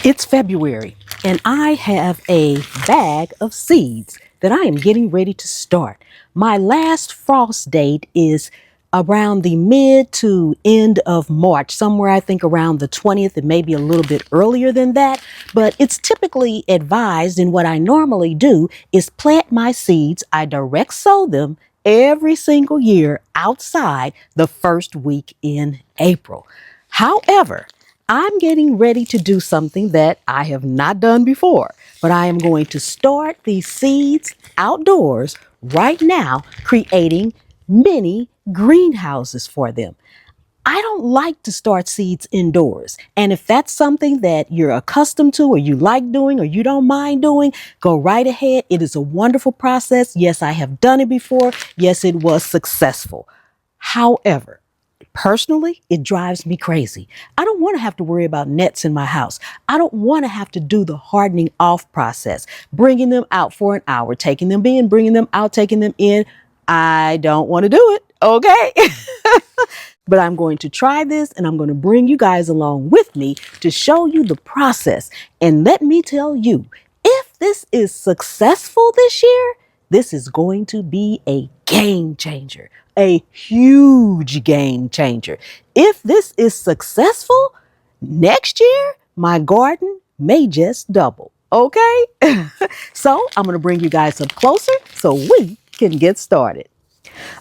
It's February, and I have a bag of seeds that I am getting ready to start. My last frost date is around the mid to end of March, somewhere I think around the 20th, and maybe a little bit earlier than that. But it's typically advised, and what I normally do is plant my seeds. I direct sow them every single year outside the first week in April. However, I'm getting ready to do something that I have not done before, but I am going to start these seeds outdoors right now, creating mini greenhouses for them. I don't like to start seeds indoors. And if that's something that you're accustomed to, or you like doing, or you don't mind doing, go right ahead. It is a wonderful process. Yes, I have done it before. Yes, it was successful. However, personally, it drives me crazy. I don't want to have to worry about nets in my house. I don't want to have to do the hardening off process, bringing them out for an hour, taking them in, bringing them out, taking them in. I don't want to do it. Okay. But I'm going to try this, and I'm going to bring you guys along with me to show you the process. And let me tell you, if this is successful this year, this is going to be a game changer, a huge game changer. If this is successful, next year, my garden may just double. Okay? So I'm going to bring you guys up closer so we can get started.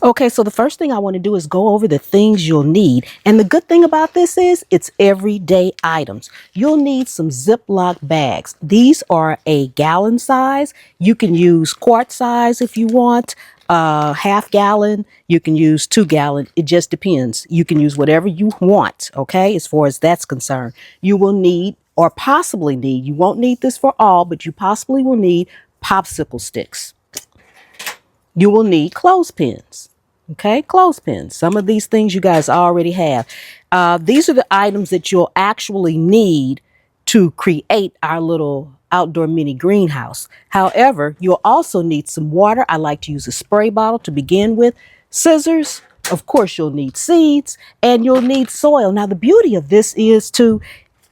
Okay, so the first thing I want to do is go over the things you'll need. And the good thing about this is it's everyday items. You'll need some Ziploc bags. These are a gallon size. You can use quart size if you want, half gallon. You can use 2 gallon. It just depends. You can use whatever you want, okay, as far as that's concerned. You will need, or possibly need, you won't need this for all, but you possibly will need popsicle sticks. You will need clothespins. Okay, clothespins. Some of these things you guys already have. These are the items that you'll actually need to create our little outdoor mini greenhouse. However, you'll also need some water. I like to use a spray bottle to begin with. Scissors. Of course, you'll need seeds, and you'll need soil. Now, the beauty of this is to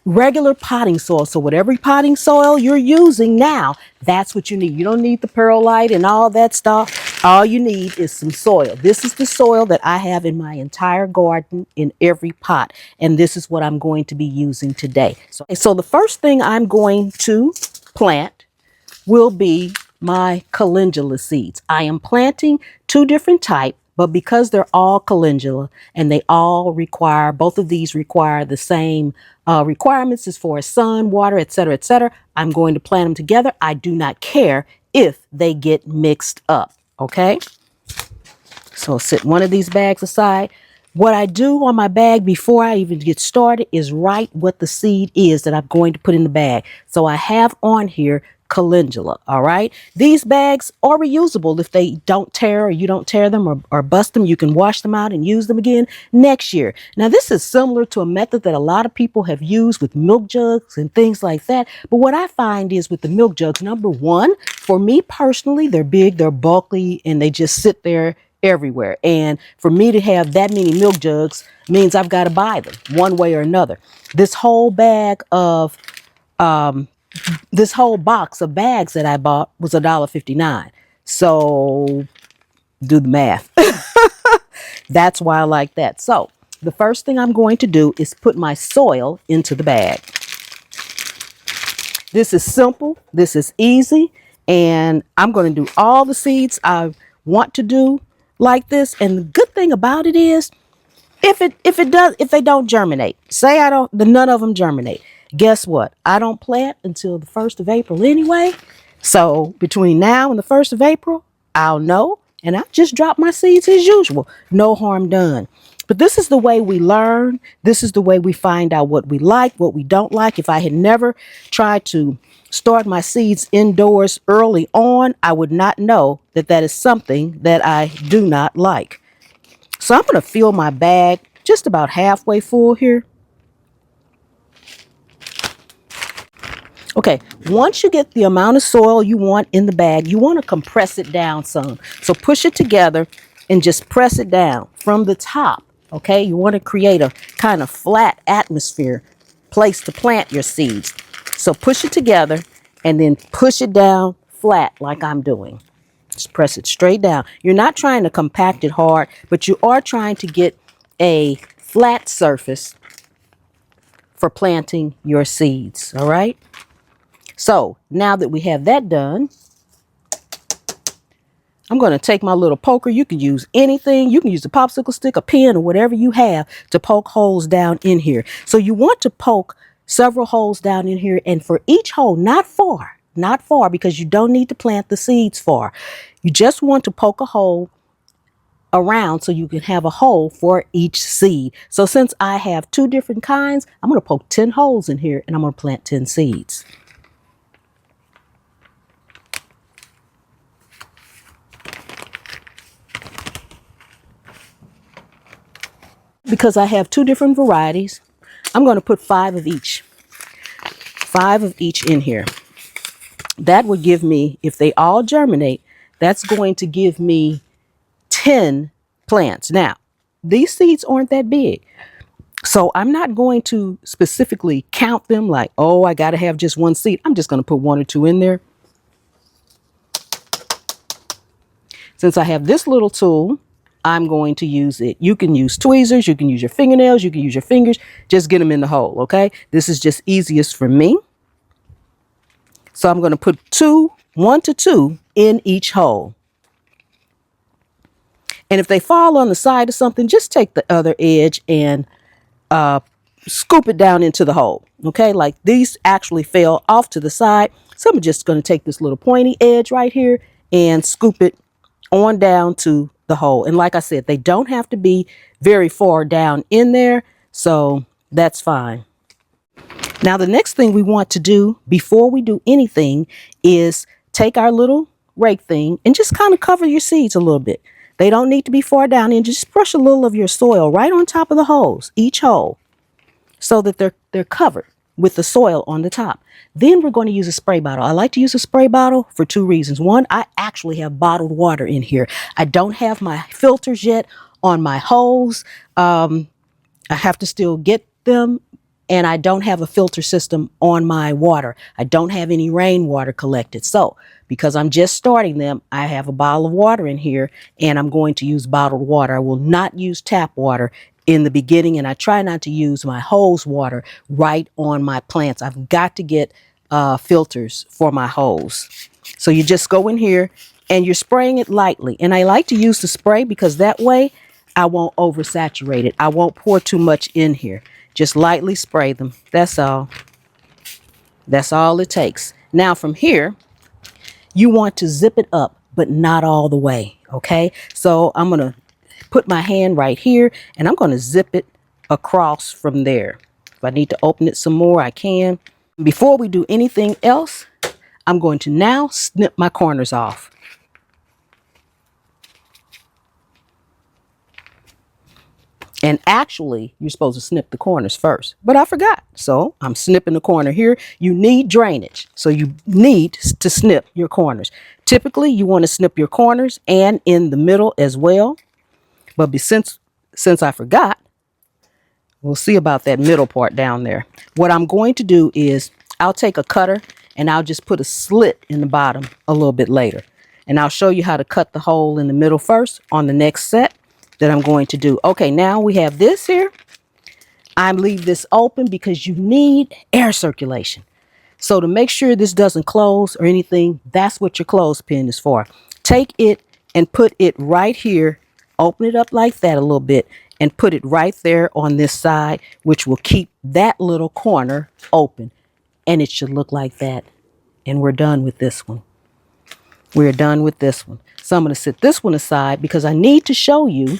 regular potting soil. So whatever potting soil you're using now, that's what you need. You don't need the perlite and all that stuff. All you need is some soil. This is the soil that I have in my entire garden in every pot. And this is what I'm going to be using today. So the first thing I'm going to plant will be my calendula seeds. I am planting 2 different types. But because they're all calendula and they all require, both of these require the same requirements as far as sun, water, etc., I'm going to plant them together. I do not care if they get mixed up. Okay. So I'll set one of these bags aside. What I do on my bag before I even get started is write what the seed is that I'm going to put in the bag. So I have on here calendula. All right. These bags are reusable. If they don't tear, or you don't tear them or bust them, you can wash them out and use them again next year. Now, this is similar to a method that a lot of people have used with milk jugs and things like that. But what I find is with the milk jugs, number one, for me personally, they're big, they're bulky, and they just sit there everywhere. And for me to have that many milk jugs means I've got to buy them one way or another. This whole box of bags that I bought was $1.59. So do the math. That's why I like that. So the first thing I'm going to do is put my soil into the bag. This is simple. This is easy. And I'm going to do all the seeds I want to do like this. And the good thing about it is if they don't germinate, say none of them germinate. Guess what? I don't plant until the 1st of April anyway. So between now and the 1st of April, I'll know. And I just drop my seeds as usual. No harm done. But this is the way we learn. This is the way we find out what we like, what we don't like. If I had never tried to start my seeds indoors early on, I would not know that that is something that I do not like. So I'm going to fill my bag just about halfway full here. Okay, once you get the amount of soil you want in the bag, you want to compress it down some. So push it together and just press it down from the top. Okay, you want to create a kind of flat atmosphere, place to plant your seeds. So push it together and then push it down flat like I'm doing. Just press it straight down. You're not trying to compact it hard, but you are trying to get a flat surface for planting your seeds. All right. So now that we have that done, I'm going to take my little poker. You can use anything. You can use a popsicle stick, a pen, or whatever you have to poke holes down in here. So you want to poke several holes down in here, and for each hole, not far, because you don't need to plant the seeds far. You just want to poke a hole around so you can have a hole for each seed. So since I have 2 different kinds, I'm going to poke 10 holes in here and I'm going to plant 10 seeds. Because I have 2 different varieties, I'm going to put 5 of each. 5 of each in here. That would give me, if they all germinate, that's going to give me 10 plants. Now, these seeds aren't that big, so I'm not going to specifically count them like, oh, I got to have just 1 seed. I'm just going to put 1 or 2 in there. Since I have this little tool, I'm going to use it. You can use tweezers, you can use your fingernails, you can use your fingers, just get them in the hole, okay? This is just easiest for me. So I'm going to put 1 to 2 in each hole. And if they fall on the side of something, just take the other edge and scoop it down into the hole. Okay, like these actually fell off to the side. So I'm just going to take this little pointy edge right here and scoop it on down to the hole. And like I said, they don't have to be very far down in there. So that's fine. Now, the next thing we want to do before we do anything is take our little rake thing and just kind of cover your seeds a little bit. They don't need to be far down, and just brush a little of your soil right on top of the holes, each hole, so that they're covered with the soil on the top. Then we're going to use a spray bottle. I like to use a spray bottle for 2 reasons. One, I actually have bottled water in here. I don't have my filters yet on my holes. I have to still get them. And I don't have a filter system on my water. I don't have any rainwater collected. So because I'm just starting them, I have a bottle of water in here, and I'm going to use bottled water. I will not use tap water in the beginning, and I try not to use my hose water right on my plants. I've got to get filters for my hose. So you just go in here and you're spraying it lightly. And I like to use the spray because that way I won't oversaturate it. I won't pour too much in here. Just lightly spray them. That's all. That's all it takes. Now from here, you want to zip it up, but not all the way. Okay. So I'm going to put my hand right here and I'm going to zip it across from there. If I need to open it some more, I can. Before we do anything else, I'm going to now snip my corners off. And actually, you're supposed to snip the corners first, but I forgot. So I'm snipping the corner here. You need drainage, so you need to snip your corners. Typically, you want to snip your corners and in the middle as well. But since I forgot, we'll see about that middle part down there. What I'm going to do is I'll take a cutter and I'll just put a slit in the bottom a little bit later. And I'll show you how to cut the hole in the middle first on the next set that I'm going to do. Okay, now we have this here. I leave this open because you need air circulation. So to make sure this doesn't close or anything, that's what your clothespin is for. Take it and put it right here. Open it up like that a little bit and put it right there on this side, which will keep that little corner open. And it should look like that. And we're done with this one. We're done with this one. So I'm going to set this one aside because I need to show you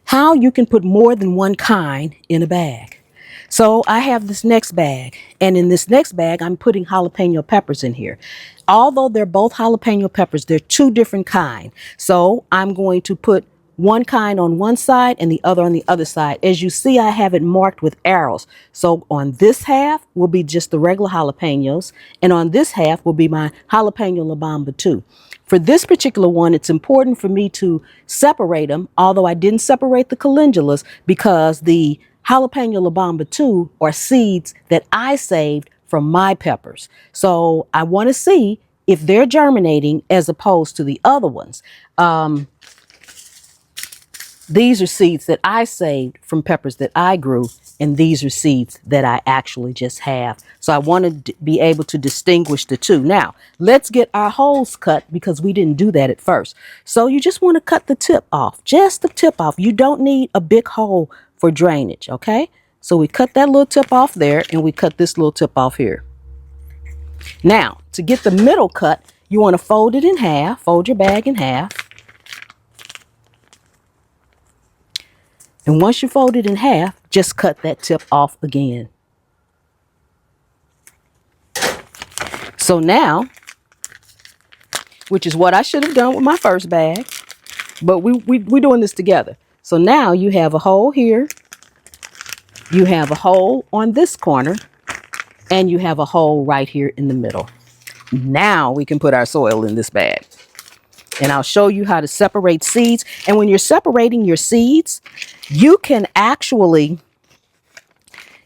how you can put more than one kind in a bag. So I have this next bag, and in this next bag, I'm putting jalapeno peppers in here. Although they're both jalapeno peppers, they're 2 different kinds. So I'm going to put one kind on one side and the other on the other side. As you see, I have it marked with arrows. So on this half will be just the regular jalapenos, and on this half will be my jalapeno la bamba too. For this particular one, it's important for me to separate them, although I didn't separate the calendulas because the jalapeno la bamba 2 are seeds that I saved from my peppers. So I want to see if they're germinating as opposed to the other ones. These are seeds that I saved from peppers that I grew, and these are seeds that I actually just have. So I want to be able to distinguish the two. Now, let's get our holes cut because we didn't do that at first. So you just want to cut the tip off, just the tip off. You don't need a big hole for drainage, okay? So we cut that little tip off there, and we cut this little tip off here. Now, to get the middle cut, you want to fold it in half, fold your bag in half. And once you fold it in half, just cut that tip off again. So now, which is what I should have done with my first bag, but we're doing this together. So now you have a hole here, you have a hole on this corner, and you have a hole right here in the middle. Now we can put our soil in this bag. And I'll show you how to separate seeds. And when you're separating your seeds, you can actually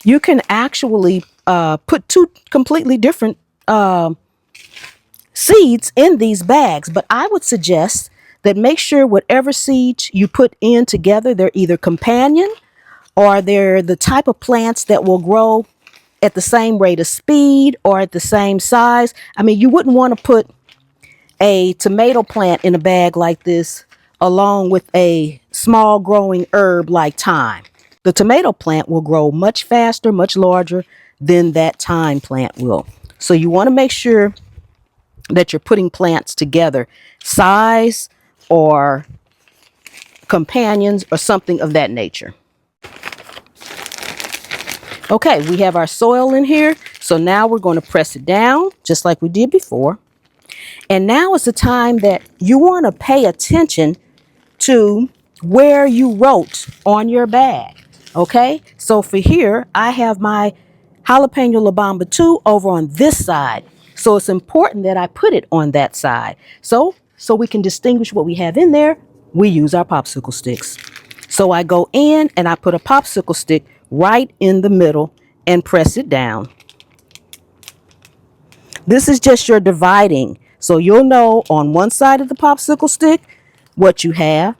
put two completely different seeds in these bags. But I would suggest that make sure whatever seeds you put in together, they're either companion or they're the type of plants that will grow at the same rate of speed or at the same size. I mean, you wouldn't want to put a tomato plant in a bag like this along with a small growing herb like thyme. The tomato plant will grow much faster, much larger than that thyme plant will. So you want to make sure that you're putting plants together, size or companions or something of that nature. Okay, we have our soil in here. So now we're going to press it down just like we did before. And now is the time that you want to pay attention to where you wrote on your bag. Okay, so for here, I have my jalapeno la bamba 2 over on this side. So it's important that I put it on that side. So we can distinguish what we have in there, we use our popsicle sticks. So I go in and I put a popsicle stick right in the middle and press it down. This is just your dividing. So you'll know on one side of the popsicle stick what you have,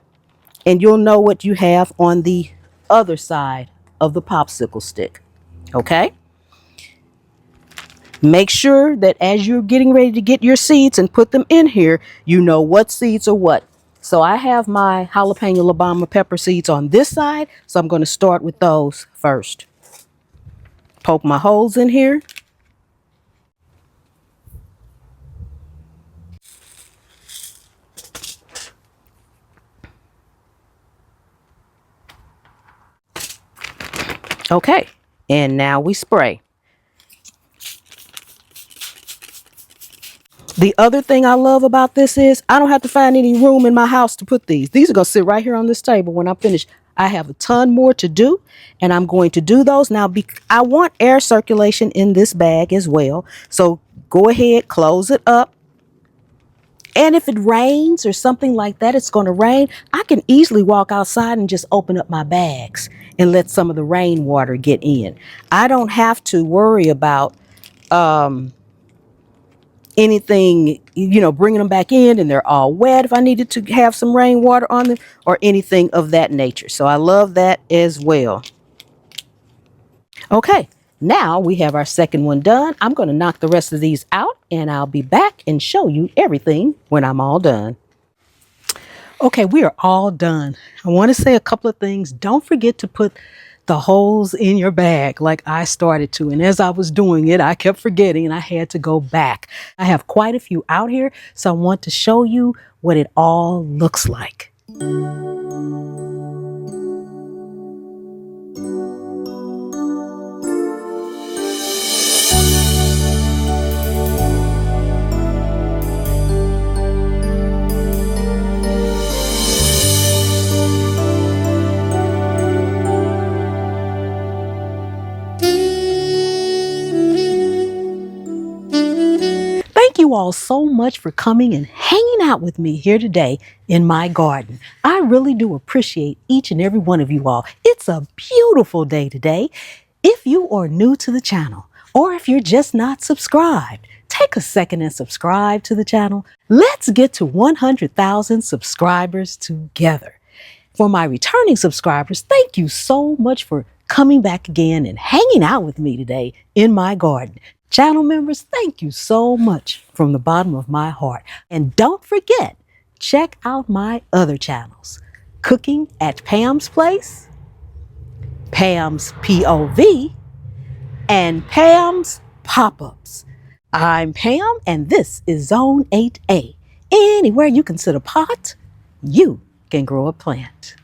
and you'll know what you have on the other side of the popsicle stick. Okay? Make sure that as you're getting ready to get your seeds and put them in here, you know what seeds are what. So I have my jalapeno la bamba pepper seeds on this side, so I'm going to start with those first. Poke my holes in here. Okay, and now we spray. The other thing I love about this is I don't have to find any room in my house to put these. These are going to sit right here on this table when I'm finished. I have a ton more to do, and I'm going to do those. Now, I want air circulation in this bag as well. So go ahead, close it up. And if it rains or something like that, it's going to rain, I can easily walk outside and just open up my bags and let some of the rainwater get in. I don't have to worry about anything, bringing them back in and they're all wet if I needed to have some rainwater on them or anything of that nature. So I love that as well. Okay, now we have our second one done. I'm going to knock the rest of these out and I'll be back and show you everything when I'm all done. Okay, we are all done. I want to say a couple of things. Don't forget to put the holes in your bag like I started to. And as I was doing it, I kept forgetting and I had to go back. I have quite a few out here, so I want to show you what it all looks like. Thank you all so much for coming and hanging out with me here today in my garden. I really do appreciate each and every one of you all. It's a beautiful day today. If you are new to the channel, or if you're just not subscribed, take a second and subscribe to the channel. Let's get to 100,000 subscribers together. For my returning subscribers, thank you so much for coming back again and hanging out with me today in my garden. Channel members, thank you so much from the bottom of my heart. And don't forget, check out my other channels, Cooking at Pam's Place, Pam's POV, and Pam's Pop-Ups. I'm Pam, and this is Zone 8A. Anywhere you can sit a pot, you can grow a plant.